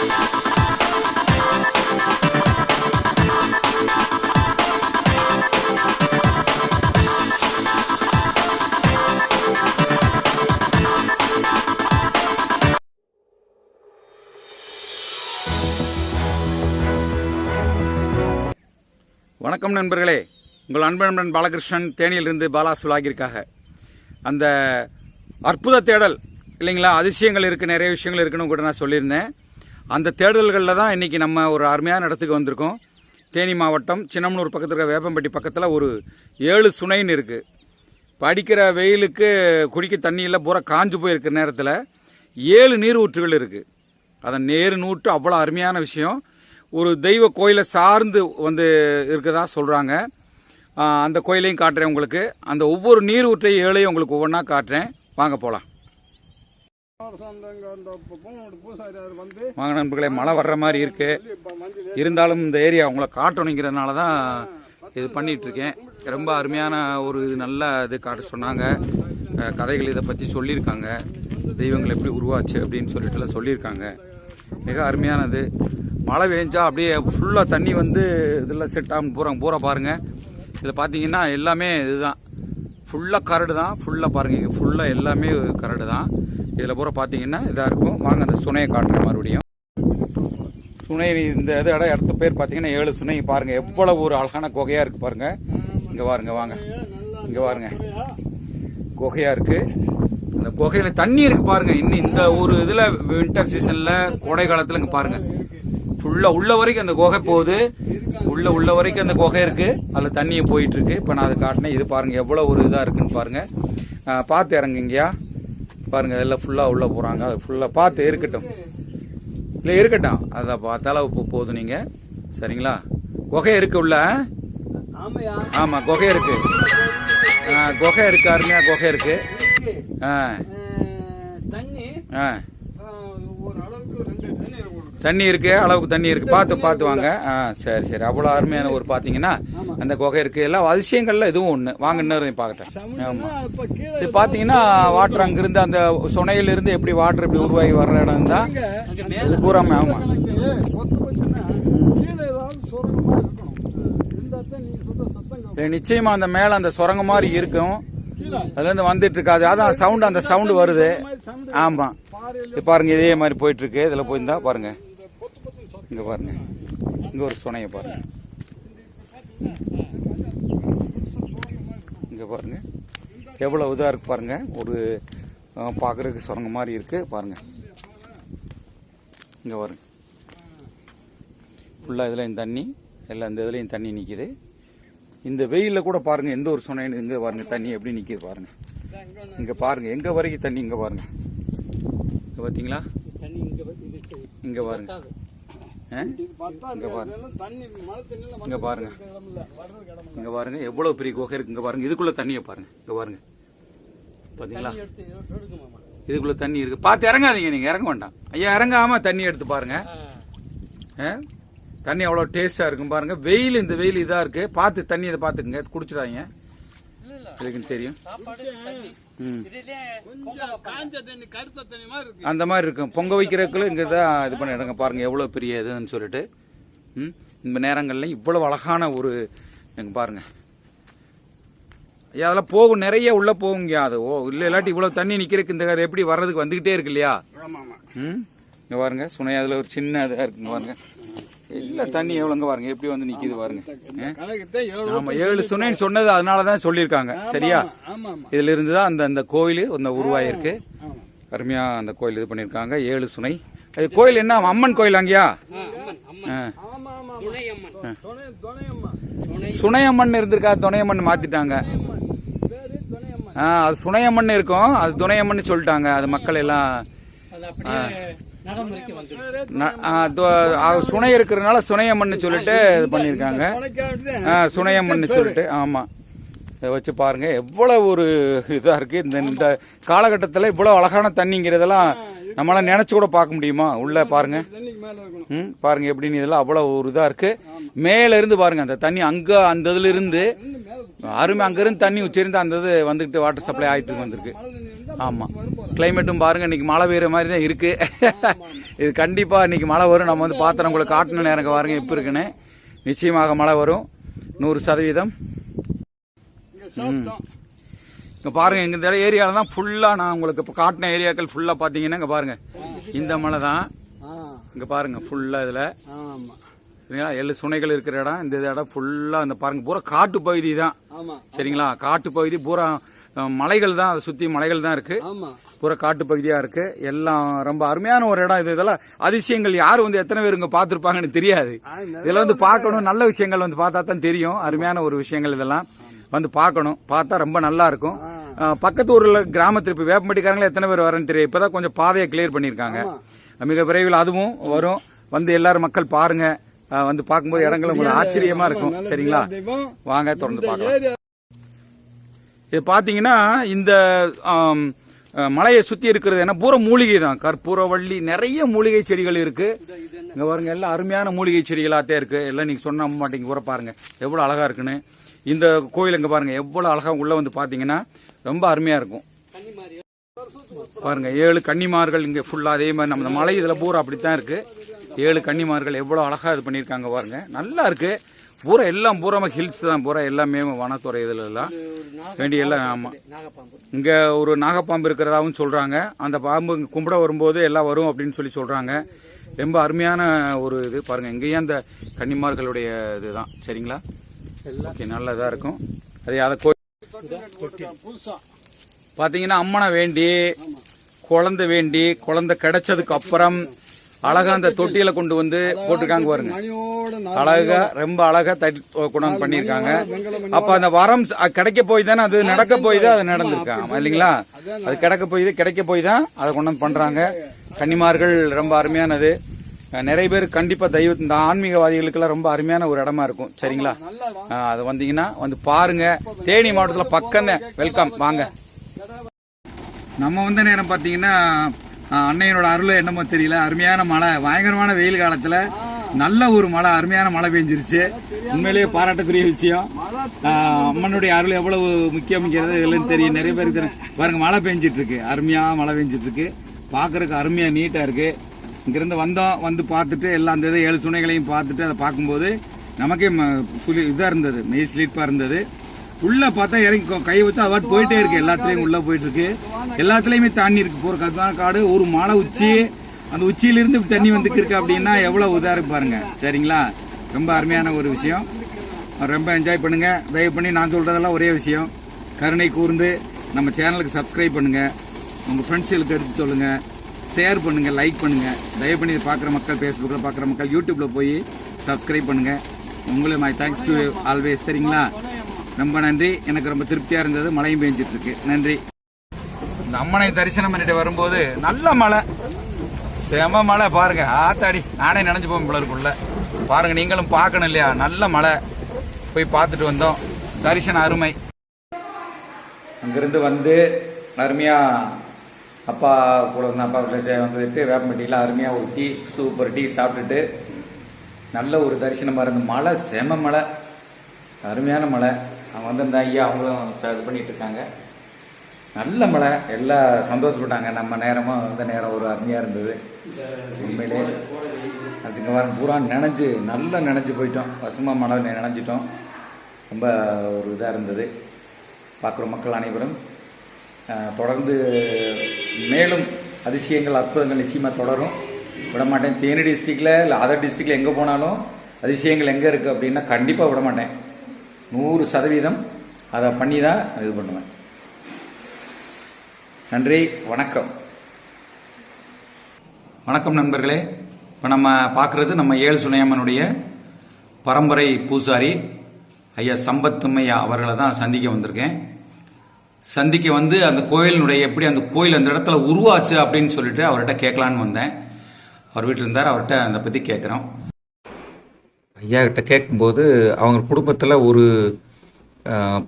வணக்கம் நண்பர்களே, உங்கள் அன்பன் பாலகிருஷ்ணன் தேனியிலிருந்து பாலாஸ் விலாகிற்காக. அந்த அற்புத தேடல் இல்லைங்களா, அதிசயங்கள் இருக்குது, நிறைய விஷயங்கள் இருக்குன்னு கூட நான் சொல்லியிருந்தேன். அந்த தேடல்களில் தான் இன்றைக்கி நம்ம ஒரு அருமையான இடத்துக்கு வந்திருக்கோம். தேனி மாவட்டம் சின்னமனூர் பக்கத்தில் இருக்கிற வேப்பம்பட்டி பக்கத்தில் ஒரு 7 சுனைன்னு இருக்குது. படிக்கிற வெயிலுக்கு குடிக்க தண்ணியில் பூரா காஞ்சு போயிருக்கிற நேரத்தில் 7 நீர் ஊற்றுகள் இருக்குது. அதன் நீர் அவ்வளோ அருமையான விஷயம். ஒரு தெய்வ கோயிலை சார்ந்து வந்து இருக்கதா சொல்கிறாங்க. அந்த கோயிலையும் காட்டுறேன் உங்களுக்கு. அந்த ஒவ்வொரு நீர் ஊற்றையும் 7ஐயும் உங்களுக்கு ஒவ்வொன்றா காட்டுறேன். வாங்க போகலாம். வாங்க நண்பர்களே, மழை வர்ற மாதிரி இருக்குது. இருந்தாலும் இந்த ஏரியா உங்களை காட்டணுங்கிறதுனால தான் இது பண்ணிகிட்ருக்கேன். ரொம்ப அருமையான ஒரு இது, நல்ல இது காட்ட சொன்னாங்க. கதைகள் இதை பற்றி சொல்லியிருக்காங்க. தெய்வங்கள் எப்படி உருவாச்சு அப்படின்னு சொல்லிட்டுலாம் சொல்லியிருக்காங்க. மிக அருமையானது. மழை பெஞ்சா அப்படியே ஃபுல்லாக தண்ணி வந்து இதில் செட் ஆகும். பூரா பாருங்கள். இதில் பார்த்தீங்கன்னா எல்லாமே இதுதான், ஃபுல்லாக கரடு தான். ஃபுல்லாக பாருங்கள், இங்கே ஃபுல்லாக எல்லாமே கரடு தான். இதில் பூரா பார்த்தீங்கன்னா இதாக இருக்கும். வாங்க அந்த சுனையை காட்டுறேன் மறுபடியும். சுனை இந்த இடத்து பேர் பார்த்தீங்கன்னா 7 சுனை. பாருங்கள் எவ்வளோ ஒரு அழகான குகையாக இருக்குது பாருங்கள். இங்கே பாருங்க, வாங்க இங்கே பாருங்க, குகையாக இருக்குது. அந்த குகையில் தண்ணி இருக்குது பாருங்கள். இன்னும் இந்த ஒரு இதில் வின்டர் சீசனில் கோடை காலத்தில் இங்கே பாருங்கள் ஃபுல்லாக உள்ள வரைக்கும் அந்த குகை போகுது. உள்ள வரைக்கும் அந்த குகை இருக்குது. அதில் தண்ணியும் போயிட்டுருக்கு. இப்போ நான் அதை காட்டினேன். இது பாருங்கள் எவ்வளோ ஒரு இதாக இருக்குன்னு பாருங்கள். பார்த்து இறங்குங்கய்யா. பாருங்கள் இதெல்லாம் ஃபுல்லாக உள்ளே போகிறாங்க. அது ஃபுல்லாக பார்த்து இருக்கட்டும், இல்லை இருக்கட்டும். அதை பார்த்தால போகுது நீங்கள். சரிங்களா? குகை இருக்கு உள்ள. ஆமாம், குகை இருக்கு. குகை இருக்கு, அருமையாக குகை இருக்கு. தண்ணி இருக்கு, அளவுக்கு தண்ணி இருக்கு. பார்த்து வாங்க. சரி. அவ்வளோ அருமையான ஒரு பார்த்தீங்கன்னா அந்த குகை இருக்கு. எல்லாம் அதிசயங்கள்ல இதுவும் ஒன்று. வாங்க இன்னும் பார்க்கட்டேன். ஆமா, இது பார்த்தீங்கன்னா வாட்டர் அங்கிருந்து அந்த சுனையிலிருந்து எப்படி வாட்டர் இப்படி உருவாகி வர்ற இடம் தான் இது பூராமே. ஆமா, நிச்சயமா அந்த மேல அந்த சுரங்க மாதிரி இருக்கும். அதுல இருந்து வந்துட்டு இருக்காது. அதான் சவுண்ட், அந்த சவுண்ட் வருது. ஆமா, பாருங்க இதே மாதிரி போயிட்டு இருக்கு. இதுல போயிருந்தா பாருங்க, இங்க பாருங்க, இங்க ஒரு சுனைய பாருங்க. இங்க பாருங்க எவ்வளவு இதா இருக்கு பாருங்க. ஒரு பாக்குறதுக்கு சுரங்க மாதிரி இருக்கு பாருங்க. இங்க பாருங்க ஃபுல்லா இதுலயும் தண்ணி, எல்லாம் இந்த இதுலயும் தண்ணி நிக்குது. இந்த வெயில கூட பாருங்க எந்த ஒரு சுனைன்னு. இங்க பாருங்க தண்ணி எப்படி நிக்குது பாருங்க. இங்க பாருங்க எங்க வரைக்கும் தண்ணி. இங்க பாருங்க, இங்க பாத்தீங்களா? இங்க பாருங்க, இங்க பாருங்க, இங்க பாருங்க எவ்வளவு பெரிய குகை இருக்கு. இங்க பாருங்க இதுக்குள்ள தண்ணிய பாருங்க. இங்க பாருங்க, பாத்தீங்களா? இதுக்குள்ள தண்ணி இருக்கு. பார்த்து இறங்காதீங்க, நீங்க இறங்க வேண்டாம் ஐயா. இறங்காம தண்ணி எடுத்து பாருங்க. தண்ணி அவ்வளோ டேஸ்டா இருக்கும் பாருங்க. வெயில், இந்த வெயில் இதா இருக்கு. பார்த்து தண்ணி இதை பார்த்துக்குங்க, குடிச்சிடாதீங்க. இதுக்குன்னு தெரியும். அந்த மாதிரி இருக்கும். பொங்க வைக்கிறதுக்குள்ள இங்கே தான் இது பண்ணிடுங்க. பாருங்க எவ்வளோ பெரிய இதுன்னு சொல்லிட்டு. இந்த நேரங்கள்ல இவ்வளவு அழகான ஒரு பாருங்க. ஐயா அதெல்லாம் போகும், நிறைய உள்ள போகுங்க. அது இல்லை இல்லாட்டி இவ்வளவு தண்ணி நிக்கிறதுக்கு இந்த எப்படி வர்றதுக்கு வந்துகிட்டே இருக்கு இல்லையா? இங்க பாருங்க சுனை, அதுல ஒரு சின்ன இதா இருக்குங்க பாருங்க. இல்ல தண்ணி எவ்வளவுங்க பாருங்க எப்படி வந்து நிக்குது பாருங்க. ஆமா, 7 சுனைன்னு சொன்னது அதனாலதான் சொல்லியிருக்காங்க. சரியா? இதுல இருந்துதான் அந்த கோயில் உருவாயிருக்கு. அருமையா அந்த கோயில் இது பண்ணிருக்காங்க. 7 சுனை. கோயில் என்ன அம்மன் கோயில் அங்கயா? சுனையம்மன் இருந்திருக்கா, துணையம்மன் மாத்திட்டாங்க. அது சுனையம்மன் இருக்கும், அது துணையம்மன் சொல்லிட்டாங்க. அது மக்கள் எல்லாம் சுனை இருக்கிறதுனால சுனையம்மன் சொல்லிட்டு இது பண்ணிருக்காங்க. சுனையம்மன் சொல்லிட்டு. ஆமா, இதை வச்சு பாருங்க எவ்வளவு ஒரு இதா இருக்கு. இந்த காலகட்டத்தில் இவ்வளவு அழகான தண்ணிங்கிறதெல்லாம் நம்மளால நினைச்சு கூட பார்க்க முடியுமா? உள்ள பாருங்க. பாருங்க எப்படின்னு. இதெல்லாம் அவ்வளவு ஒரு இதா இருக்கு. மேல இருந்து பாருங்க அந்த தண்ணி அங்க அந்த இதுல இருந்து அருமை. அங்க இருந்து தண்ணி உச்சிருந்து அந்த இது வந்துகிட்டு வாட்டர் சப்ளை ஆயிட்டு வந்திருக்கு. ஆமாம், கிளைமேட்டும் பாருங்கள் இன்றைக்கி மழை பெய்கிற மாதிரி தான் இருக்குது. இது கண்டிப்பாக இன்றைக்கி மழை வரும். நம்ம வந்து பாத்திரம் உங்களுக்கு காட்டணும் எனக்கு பாருங்க எப்போ இருக்குன்னு. நிச்சயமாக மழை வரும் 100%. இங்கே பாருங்கள், இந்த ஏரியாவில் தான் ஃபுல்லாக நான் உங்களுக்கு இப்போ காட்டின ஏரியாக்கள் ஃபுல்லாக பார்த்தீங்கன்னா இங்கே பாருங்கள் இந்த மலை தான். இங்கே பாருங்கள் ஃபுல்லாக இதில் சரிங்களா 7 சுனைகள் இருக்கிற இடம். இந்த இடம் ஃபுல்லாக இந்த பாருங்கள் பூரா காட்டு பகுதி தான் சரிங்களா. காட்டு பகுதி பூரா மலைகள் தான், அதை சுற்றி மலைகள் தான் இருக்குது. பூரா காட்டு பகுதியாக இருக்குது. எல்லாம் ரொம்ப அருமையான ஒரு இடம் இது. இதெல்லாம் அதிசயங்கள் யார் வந்து எத்தனை பேர் இங்கே பார்த்துருப்பாங்கன்னு தெரியாது. இதெல்லாம் வந்து பார்க்கணும், நல்ல விஷயங்கள் வந்து பார்த்தா தான் தெரியும். அருமையான ஒரு விஷயங்கள் இதெல்லாம் வந்து பார்க்கணும். பார்த்தா ரொம்ப நல்லா இருக்கும். பக்கத்து ஊரில் கிராமத்தில் இப்போ வேப்பம்பட்டிக்காரங்களே எத்தனை பேர் வரேன்னு தெரியும். இப்போ தான் கொஞ்சம் பாதையை கிளியர் பண்ணியிருக்காங்க. மிக விரைவில் அதுவும் வரும். வந்து எல்லாரும் மக்கள் பாருங்க. வந்து பார்க்கும்போது இடங்கள் உங்களுக்கு ஆச்சரியமா இருக்கும் சரிங்களா. வாங்க தொடர்ந்து பார்க்கலாம். இது பார்த்தீங்கன்னா இந்த மலையை சுற்றி இருக்கிறது என்ன பூரா மூலிகை தான். கற்பூரவள்ளி நிறைய மூலிகை செடிகள் இருக்கு. இங்கே பாருங்க எல்லாம் அருமையான மூலிகை செடிகளாகத்தே இருக்கு. எல்லாம் நீங்கள் சொன்ன மாட்டீங்க பூரா பாருங்க எவ்வளோ அழகா இருக்குன்னு. இந்த கோயில் இங்கே பாருங்க எவ்வளோ அழகா உள்ள வந்து பார்த்தீங்கன்னா ரொம்ப அருமையா இருக்கும். பாருங்க 7 கன்னிமார்கள் இங்கே ஃபுல்லாக அதே மாதிரி நம்ம மலை இதில் பூரா அப்படித்தான் இருக்கு. 7 கன்னிமார்கள் எவ்வளோ அழகா இது பண்ணியிருக்காங்க பாருங்க. நல்லா இருக்கு. பூரா எல்லாம் பூராம ஹில்ஸ் தான். பூரா எல்லாமே வனத்துறை இதுல எல்லாம் வேண்டிய எல்லாம். ஆமா, இங்க ஒரு நாகப்பாம்பு இருக்கிறதாவும் சொல்றாங்க. அந்த பாம்பு கும்பிட வரும்போது எல்லாம் வரும் அப்படின்னு சொல்லி சொல்றாங்க. ரொம்ப அருமையான ஒரு இது பாருங்க. இங்கேயும் அந்த கன்னிமார்களுடைய இதுதான் சரிங்களா. ஓகே, நல்லதா இருக்கும். அதே அதை பாத்தீங்கன்னா அம்மனை வேண்டி குழந்தை வேண்டி குழந்தை கிடைச்சதுக்கு அப்புறம் அழகா அந்த தொட்டியில கொண்டு வந்து போட்டிருக்காங்க பாருங்க. அழகா ரொம்ப அழகா தட்டி கொண்டாந்து பண்ணிருக்காங்க. அப்ப அந்த வரம் கிடைக்க போய் தானே அது நடக்க போய் தான் அது நடந்திருக்காங்க இல்லைங்களா. அது கிடைக்க போய் தான் அதை கொண்டாந்து பண்றாங்க. கன்னிமார்கள் ரொம்ப அருமையானது. நிறைய பேர் கண்டிப்பா தெய்வ இந்த ஆன்மீகவாதிகளுக்கெல்லாம் ரொம்ப அருமையான ஒரு இடமா இருக்கும் சரிங்களா. அது வந்தீங்கன்னா வந்து பாருங்க. தேனி மாவட்டத்தில் பக்கம் வெல்கம் வாங்க. நம்ம வந்த நேரம் பாத்தீங்கன்னா அன்னையனோட அருள் என்னமோ தெரியல, அருமையான மழை, பயங்கரமான வெயில் காலத்துல நல்ல ஒரு மழை, அருமையான மழை பெஞ்சிருச்சு. உண்மையிலேயே பாராட்டக்கூடிய விஷயம். அம்மனுடைய அருள் எவ்வளவு முக்கியம்ங்கிறது இல்லைன்னு தெரியும். நிறைய பேருக்கு தெரியும். பாருங்க மழை பெஞ்சிட்டு இருக்கு, அருமையா மழை பெஞ்சிட்டு இருக்கு. பாக்குறதுக்கு அருமையா நீட்டா இருக்கு. இங்கிருந்து வந்தோம், வந்து பார்த்துட்டு எல்லாம் அந்த 7 சுனைகளையும் பார்த்துட்டு அதை பார்க்கும்போது நமக்கே இதா இருந்தது, மெய் ஸ்லீப்பா இருந்தது. உள்ள பார்த்தா இறங்கி கை வச்சா அது போயிட்டே இருக்கு. எல்லாத்துலயும் உள்ள போயிட்டு இருக்கு. எல்லாத்துலயுமே தண்ணி இருக்கு. போற கருத்தான காடு, ஒரு மலை உச்சி, அந்த உச்சியிலிருந்து தண்ணி வந்துட்டு இருக்கு அப்படின்னா எவ்வளவு இதா இருக்கு பாருங்க சரிங்களா. ரொம்ப அருமையான ஒரு விஷயம். ரொம்ப என்ஜாய் பண்ணுங்க. தயவு பண்ணி நான் சொல்றதெல்லாம் ஒரே விஷயம், கருணை கூர்ந்து நம்ம சேனலுக்கு சப்ஸ்கிரைப் பண்ணுங்க. உங்க ஃப்ரெண்ட்ஸுகளுக்கு எடுத்து சொல்லுங்க, ஷேர் பண்ணுங்க, லைக் பண்ணுங்க. தயவு பண்ணி பார்க்குற மக்கள், ஃபேஸ்புக்ல பார்க்குற மக்கள் யூடியூப்ல போய் சப்ஸ்கிரைப் பண்ணுங்க. உங்களுக்கு மை தேங்க்ஸ் டு ஆல்வேஸ் சரிங்களா. ரொம்ப நன்றி. எனக்கு ரொம்ப திருப்தியா இருந்தது. மழையும் பெஞ்சிட்டு இருக்கு. நன்றி. இந்த அம்மனை தரிசனம் பண்ணிட்டு வரும்போது நல்ல மழை, செம மழை பாருங்க. ஆத்தாடி நானே நினைஞ்சு போவேன் பிள்ளருக்குள்ள. பாருங்க, நீங்களும் பார்க்கணும் இல்லையா. நல்ல மழை, போய் பார்த்துட்டு வந்தோம். தரிசனம் அருமை. அங்கிருந்து வந்து அருமையா அப்பா கூட வந்து அப்பா வந்துட்டு வேப்பம்பட்டியில் அருமையா ஒரு டீ, சூப்பர் டீ சாப்பிட்டுட்டு நல்ல ஒரு தரிசனமாக இருந்த. மழை செம மழை, அருமையான மழை. அவங்க வந்து இந்த ஐயா அவங்களும் இது பண்ணிட்டு இருக்காங்க. நல்ல மழை, எல்லாம் சந்தோஷப்பட்டாங்க. நம்ம நேரமும் அந்த நேரம் ஒரு அருமையாக இருந்தது. உண்மையிலே அதுக்கு வாரம் பூரா நினைஞ்சு நல்லா நினைஞ்சு போயிட்டோம். பசுமா மழை நினைஞ்சிட்டோம். ரொம்ப ஒரு இதாக இருந்தது. பார்க்குற மக்கள் அனைவரும் தொடர்ந்து மேலும் அதிசயங்கள், அற்புதங்கள் நிச்சயமாக தொடரும். விட மாட்டேன். தேனி டிஸ்ட்ரிக்டில் இல்லை அதர் டிஸ்ட்ரிக்டில் எங்கே போனாலும் அதிசயங்கள் எங்கே இருக்குது அப்படின்னா கண்டிப்பாக விட மாட்டேன். 100% அதை பண்ணி தான் இது பண்ணுவேன். நன்றி, வணக்கம். வணக்கம் நண்பர்களே. இப்போ நம்ம பார்க்குறது நம்ம 7 சுனையம்மனுடைய பரம்பரை பூசாரி ஐயா சம்பத்துமையா அவர்களை தான் சந்திக்க வந்திருக்கேன். சந்திக்க வந்து அந்த கோயிலினுடைய எப்படி அந்த கோயில் அந்த இடத்துல உருவாச்சு அப்படின்னு சொல்லிட்டு அவர்கிட்ட கேட்கலான்னு வந்தேன். அவர் வீட்டில் இருந்தார். அவர்கிட்ட அதை பற்றி கேட்குறோம். ஐயா கிட்ட கேட்கும்போது அவங்க குடும்பத்தில் ஒரு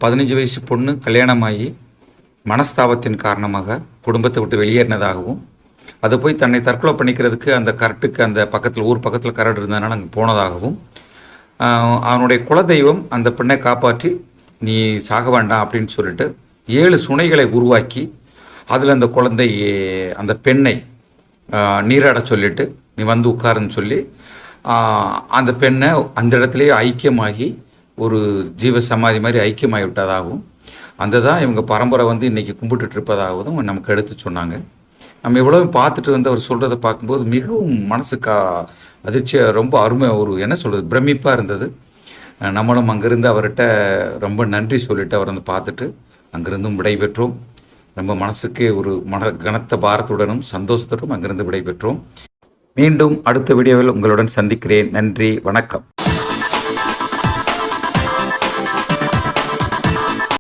15 வயசு பொண்ணு கல்யாணமாகி மனஸ்தாபத்தின் காரணமாக குடும்பத்தை விட்டு வெளியேறினதாகவும், அதை போய் தன்னை தற்கொலை பண்ணிக்கிறதுக்கு அந்த கரட்டுக்கு அந்த பக்கத்தில் ஊர் பக்கத்தில் கரடு இருந்ததுனால அங்கே போனதாகவும், அவனுடைய குலதெய்வம் அந்த பெண்ணை காப்பாற்றி நீ சாக வேண்டாம் அப்படின்னு சொல்லிட்டு 7 சுனைகளை உருவாக்கி அதில் அந்த குழந்தை அந்த பெண்ணை நீராட சொல்லிட்டு நீ வந்து உட்காருன்னு சொல்லி அந்த பெண்ணை அந்த இடத்துலையே ஐக்கியமாகி ஒரு ஜீவ சமாதி மாதிரி ஐக்கியமாகி விட்டதாகவும் அந்த தான் இவங்க பரம்பரை வந்து இன்றைக்கி கும்பிட்டுட்டு இருப்பதாகவும் நமக்கு எடுத்து சொன்னாங்க. நம்ம எவ்வளவு பார்த்துட்டு வந்து அவர் சொல்கிறத பார்க்கும்போது மிகவும் மனசுக்கு அதிர்ச்சியாக ரொம்ப அருமை, ஒரு என்ன சொல்கிறது, பிரமிப்பாக இருந்தது. நம்மளும் அங்கேருந்து அவர்கிட்ட ரொம்ப நன்றி சொல்லிவிட்டு அவர் வந்து பார்த்துட்டு அங்கேருந்தும் விடைபெற்றோம். நம்ம மனசுக்கே ஒரு கனத்த பாரத்துடனும் சந்தோஷத்துடனும் அங்கிருந்து விடைபெற்றோம். மீண்டும் அடுத்த வீடியோவில் உங்களுடன் சந்திக்கிறேன். நன்றி, வணக்கம்.